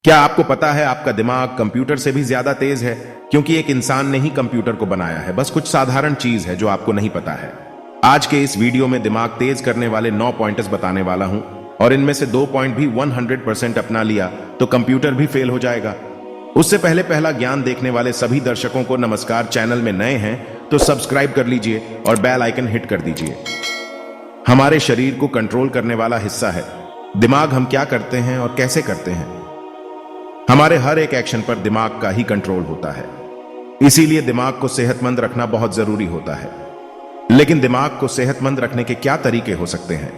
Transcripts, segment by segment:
क्या आपको पता है आपका दिमाग कंप्यूटर से भी ज्यादा तेज है? क्योंकि एक इंसान ने ही कंप्यूटर को बनाया है, बस कुछ साधारण चीज है जो आपको नहीं पता है। आज के इस वीडियो में दिमाग तेज करने वाले 9 पॉइंटर्स बताने वाला हूं, और इनमें से 2 पॉइंट भी 100% अपना लिया तो कंप्यूटर भी फेल हो जाएगा। उससे पहले पहला ज्ञान देखने वाले सभी दर्शकों को नमस्कार। चैनल में नए हैं तो सब्सक्राइब कर लीजिए और बेल आइकन हिट कर दीजिए। हमारे शरीर को कंट्रोल करने वाला हिस्सा है दिमाग। हम क्या करते हैं और कैसे करते हैं, हमारे हर एक एक्शन पर दिमाग का ही कंट्रोल होता है। इसीलिए दिमाग को सेहतमंद रखना बहुत जरूरी होता है। लेकिन दिमाग को सेहतमंद रखने के क्या तरीके हो सकते हैं?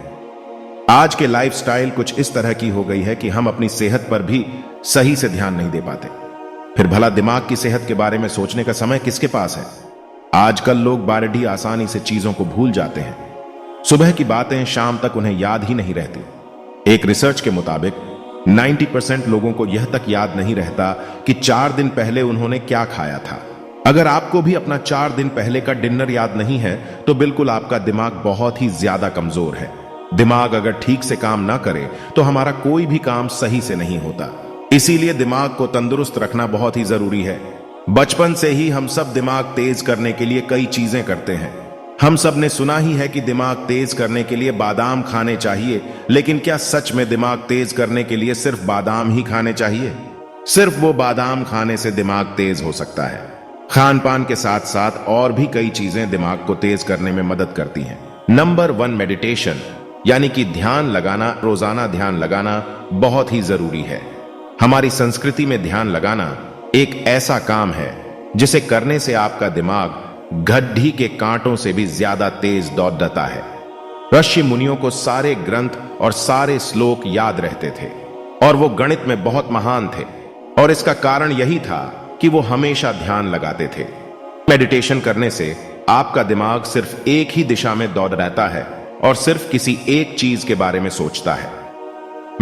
आज के लाइफस्टाइल कुछ इस तरह की हो गई है कि हम अपनी सेहत पर भी सही से ध्यान नहीं दे पाते। फिर भला दिमाग की सेहत के बारे में सोचने का समय किसके पास है? आजकल लोग बारडी आसानी से चीजों को भूल जाते हैं। सुबह की बातें शाम तक उन्हें याद ही नहीं रहती। एक रिसर्च के मुताबिक 90% लोगों को यह तक याद नहीं रहता कि 4 दिन पहले उन्होंने क्या खाया था। अगर आपको भी अपना 4 दिन पहले का डिनर याद नहीं है तो बिल्कुल आपका दिमाग बहुत ही ज्यादा कमजोर है। दिमाग अगर ठीक से काम ना करे तो हमारा कोई भी काम सही से नहीं होता। इसीलिए दिमाग को तंदुरुस्त रखना बहुत ही जरूरी है। बचपन से ही हम सब दिमाग तेज करने के लिए कई चीजें करते हैं। हम सब ने सुना ही है कि दिमाग तेज करने के लिए बादाम खाने चाहिए, लेकिन क्या सच में दिमाग तेज करने के लिए सिर्फ बादाम ही खाने चाहिए? सिर्फ वो बादाम खाने से दिमाग तेज हो सकता है? खान पान के साथ साथ और भी कई चीजें दिमाग को तेज करने में मदद करती हैं। नंबर 1, मेडिटेशन, यानी कि ध्यान लगाना। रोजाना ध्यान लगाना बहुत ही जरूरी है। हमारी संस्कृति में ध्यान लगाना एक ऐसा काम है जिसे करने से आपका दिमाग गड्ढी के कांटों से भी ज्यादा तेज दौड़ता है। ऋषि मुनियों को सारे ग्रंथ और सारे श्लोक याद रहते थे और वो गणित में बहुत महान थे, और इसका कारण यही था कि वो हमेशा ध्यान लगाते थे। मेडिटेशन करने से आपका दिमाग सिर्फ एक ही दिशा में दौड़ रहता है और सिर्फ किसी एक चीज के बारे में सोचता है।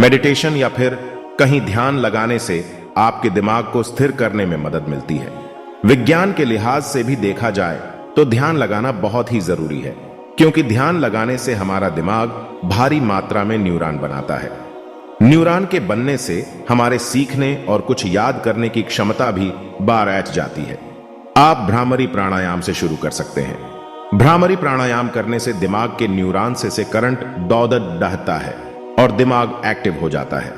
मेडिटेशन या फिर कहीं ध्यान लगाने से आपके दिमाग को स्थिर करने में मदद मिलती है। विज्ञान के लिहाज से भी देखा जाए तो ध्यान लगाना बहुत ही जरूरी है, क्योंकि ध्यान लगाने से हमारा दिमाग भारी मात्रा में न्यूरॉन बनाता है। न्यूरॉन के बनने से हमारे सीखने और कुछ याद करने की क्षमता भी बढ़ जाती है। आप भ्रामरी प्राणायाम से शुरू कर सकते हैं। भ्रामरी प्राणायाम करने से दिमाग के न्यूरॉन से करंट दौड़ता है और दिमाग एक्टिव हो जाता है।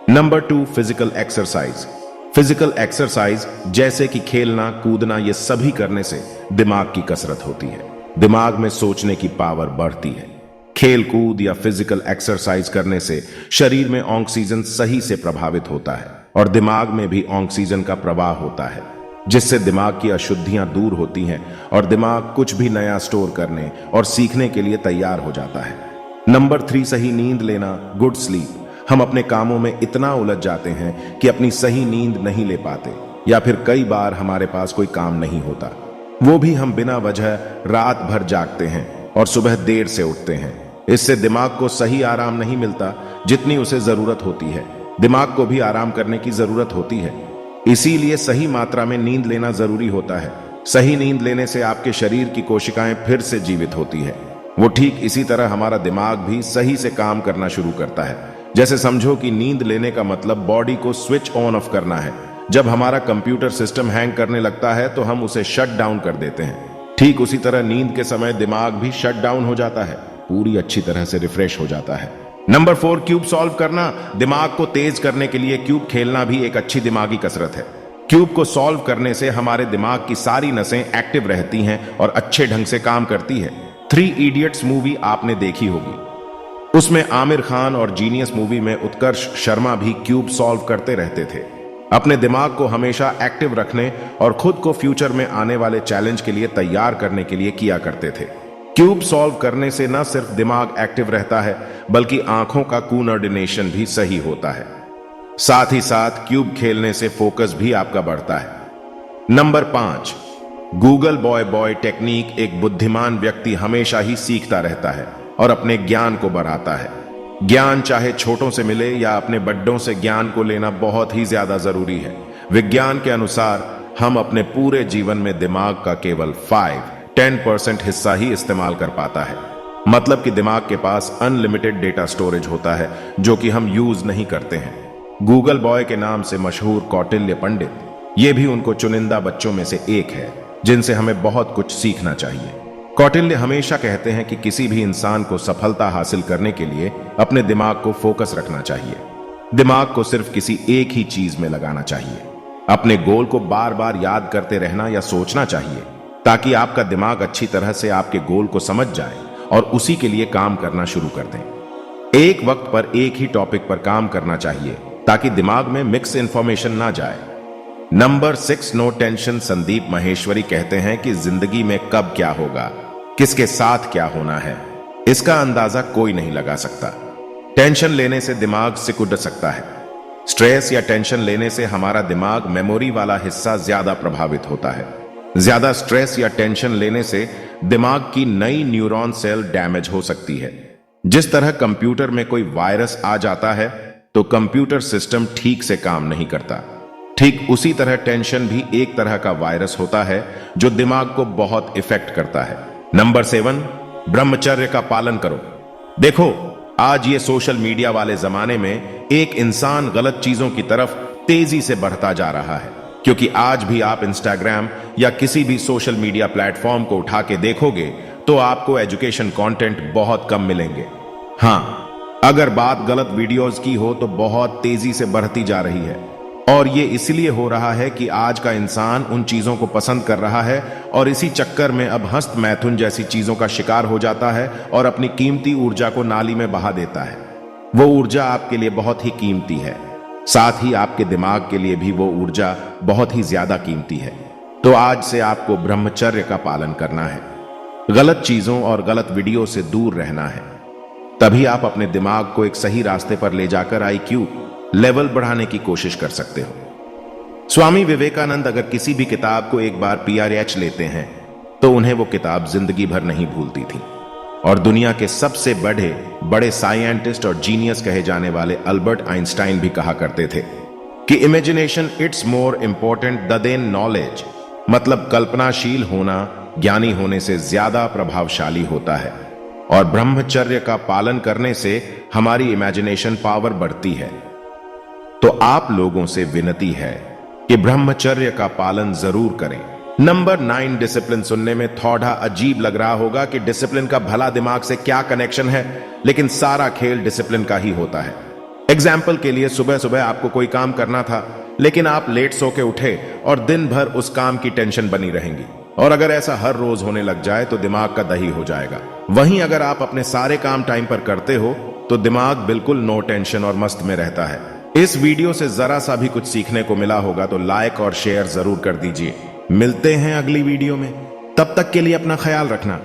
Number 2, physical exercise. Physical exercise जैसे कि खेलना कूदना, ये सभी करने से दिमाग की कसरत होती है। दिमाग में सोचने की पावर बढ़ती है। खेल कूद या फिजिकल एक्सरसाइज करने से शरीर में ऑक्सीजन सही से प्रभावित होता है और दिमाग में भी ऑक्सीजन का प्रवाह होता है, जिससे दिमाग की अशुद्धियां दूर होती हैं और दिमाग कुछ भी नया स्टोर करने और सीखने के लिए तैयार हो जाता है। नंबर 3, सही नींद लेना, गुड स्लीप। हम अपने कामों में इतना उलझ जाते हैं कि अपनी सही नींद नहीं ले पाते, या फिर कई बार हमारे पास कोई काम नहीं होता, वो भी हम बिना वजह रात भर जागते हैं और सुबह देर से उठते हैं। इससे दिमाग को सही आराम नहीं मिलता जितनी उसे जरूरत होती है। दिमाग को भी आराम करने की जरूरत होती है, इसीलिए सही मात्रा में नींद लेना जरूरी होता है। सही नींद लेने से आपके शरीर की कोशिकाएं फिर से जीवित होती है। वो ठीक इसी तरह हमारा दिमाग भी सही से काम करना शुरू करता है। जैसे समझो कि नींद लेने का मतलब बॉडी को स्विच ऑन ऑफ करना है। जब हमारा कंप्यूटर सिस्टम हैंग करने लगता है तो हम उसे शट डाउन कर देते हैं। ठीक उसी तरह नींद के समय दिमाग भी शट डाउन हो जाता है, पूरी अच्छी तरह से रिफ्रेश हो जाता है। नंबर 4, क्यूब सॉल्व करना। दिमाग को तेज करने के लिए क्यूब खेलना भी एक अच्छी दिमागी कसरत है। क्यूब को सॉल्व करने से हमारे दिमाग की सारी नसें एक्टिव रहती हैं और अच्छे ढंग से काम करती है। 3 इडियट्स मूवी आपने देखी होगी। उसमें आमिर खान और जीनियस मूवी में उत्कर्ष शर्मा भी क्यूब सॉल्व करते रहते थे। अपने दिमाग को हमेशा एक्टिव रखने और खुद को फ्यूचर में आने वाले चैलेंज के लिए तैयार करने के लिए किया करते थे। क्यूब सॉल्व करने से न सिर्फ दिमाग एक्टिव रहता है, बल्कि आंखों का कोऑर्डिनेशन भी सही होता है। साथ ही साथ क्यूब खेलने से फोकस भी आपका बढ़ता है। Number 5, Google boy technique. एक बुद्धिमान व्यक्ति हमेशा ही सीखता रहता है और अपने ज्ञान को बढ़ाता है। ज्ञान चाहे छोटों से मिले या अपने बड़ों से ज्ञान को लेना बहुत ही ज्यादा जरूरी है। विज्ञान के अनुसार हम अपने पूरे जीवन में दिमाग का केवल 5-10% हिस्सा ही इस्तेमाल कर पाता है। मतलब कि दिमाग के पास अनलिमिटेड डेटा स्टोरेज होता है जो कि हम यूज नहीं करते हैं। गूगल बॉय के नाम से मशहूर कौटिल्य पंडित, ये भी उनको चुनिंदा बच्चों में से एक है जिनसे हमें बहुत कुछ सीखना चाहिए। कौटिल्य हमेशा कहते हैं कि किसी भी इंसान को सफलता हासिल करने के लिए अपने दिमाग को फोकस रखना चाहिए। दिमाग को सिर्फ किसी एक ही चीज में लगाना चाहिए। अपने गोल को बार बार याद करते रहना या सोचना चाहिए ताकि आपका दिमाग अच्छी तरह से आपके गोल को समझ जाए और उसी के लिए काम करना शुरू कर दें। एक वक्त पर एक ही टॉपिक पर काम करना चाहिए ताकि दिमाग में मिक्स इंफॉर्मेशन ना जाए। Number 6, no tension. Sandeep Maheshwari कहते हैं कि जिंदगी में कब क्या होगा, किसके साथ क्या होना है, इसका अंदाजा कोई नहीं लगा सकता। टेंशन लेने से दिमाग सिकुड़ सकता है। स्ट्रेस या टेंशन लेने से हमारा दिमाग मेमोरी वाला हिस्सा ज्यादा प्रभावित होता है। ज्यादा स्ट्रेस या टेंशन लेने से दिमाग की नई न्यूरॉन सेल डैमेज हो सकती है। जिस तरह कंप्यूटर में कोई वायरस आ जाता है तो कंप्यूटर सिस्टम ठीक से काम नहीं करता, ठीक उसी तरह टेंशन भी एक तरह का वायरस होता है जो दिमाग को बहुत इफेक्ट करता है। नंबर 7, ब्रह्मचर्य का पालन करो। देखो, आज ये सोशल मीडिया वाले जमाने में एक इंसान गलत चीजों की तरफ तेजी से बढ़ता जा रहा है, क्योंकि आज भी आप इंस्टाग्राम या किसी भी सोशल मीडिया प्लेटफॉर्म को उठा के देखोगे तो आपको एजुकेशन कंटेंट बहुत कम मिलेंगे। हाँ, अगर बात गलत वीडियोस की हो तो बहुत तेजी से बढ़ती जा रही है, और ये इसलिए हो रहा है कि आज का इंसान उन चीजों को पसंद कर रहा है और इसी चक्कर में अब हस्त मैथुन जैसी चीजों का शिकार हो जाता है और अपनी कीमती ऊर्जा को नाली में बहा देता है। वो ऊर्जा आपके लिए बहुत ही कीमती है, साथ ही आपके दिमाग के लिए भी वो ऊर्जा बहुत ही ज्यादा कीमती है। तो आज से आपको ब्रह्मचर्य का पालन करना है, गलत चीजों और गलत वीडियो से दूर रहना है। तभी आप अपने दिमाग को एक सही रास्ते पर ले जाकर IQ लेवल बढ़ाने की कोशिश कर सकते हो। स्वामी विवेकानंद अगर किसी भी किताब को एक बार PRH लेते हैं तो उन्हें वो किताब जिंदगी भर नहीं भूलती थी। और दुनिया के सबसे बड़े साइंटिस्ट और जीनियस कहे जाने वाले अल्बर्ट आइंस्टाइन भी कहा करते थे कि imagination it's more important than knowledge, मतलब कल्पनाशील होना ज्ञानी होने से ज्यादा प्रभावशाली होता है। और ब्रह्मचर्य का पालन करने से हमारी इमेजिनेशन पावर बढ़ती है। तो आप लोगों से विनती है कि ब्रह्मचर्य का पालन जरूर करें। Number 9, discipline. सुनने में थोड़ा अजीब लग रहा होगा कि डिसिप्लिन का भला दिमाग से क्या कनेक्शन है, लेकिन सारा खेल डिसिप्लिन का ही होता है। एग्जाम्पल के लिए, सुबह सुबह आपको कोई काम करना था लेकिन आप लेट सो के उठे और दिन भर उस काम की टेंशन बनी रहेंगी। और अगर ऐसा हर रोज होने लग जाए तो दिमाग का दही हो जाएगा। वहीं अगर आप अपने सारे काम टाइम पर करते हो तो दिमाग बिल्कुल नो टेंशन और मस्त में रहता है। इस वीडियो से जरा सा भी कुछ सीखने को मिला होगा तो लाइक और शेयर जरूर कर दीजिए। मिलते हैं अगली वीडियो में, तब तक के लिए अपना ख्याल रखना।